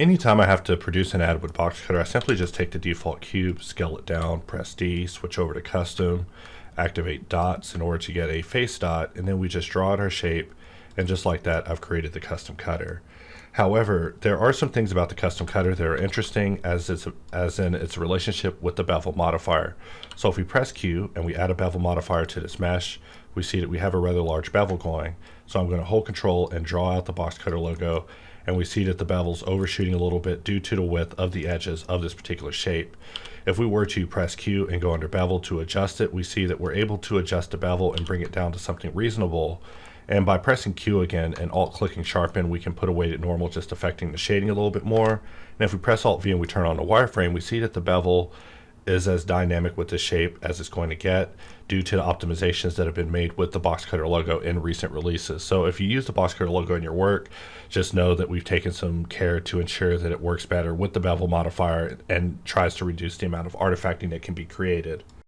Anytime I have to produce an ad with Boxcutter, I simply just take the default cube, scale it down, press D, switch over to custom, activate dots in order to get a face dot, and then we just draw out our shape, and just like that, I've created the custom cutter. However, there are some things about the custom cutter that are interesting as in its relationship with the bevel modifier. So if we press Q and we add a bevel modifier to this mesh, we see that we have a rather large bevel going. So I'm going to hold Control and draw out the Boxcutter logo, and we see that the bevel's overshooting a little bit due to the width of the edges of this particular shape. If we were to press Q and go under bevel to adjust it, we see that we're able to adjust the bevel and bring it down to something reasonable. And by pressing Q again and Alt-clicking Sharpen, we can put away to normal, just affecting the shading a little bit more. And if we press Alt-V and we turn on the wireframe, we see that the bevel is as dynamic with this shape as it's going to get due to the optimizations that have been made with the Boxcutter logo in recent releases. So if you use the Boxcutter logo in your work, just know that we've taken some care to ensure that it works better with the bevel modifier and tries to reduce the amount of artifacting that can be created.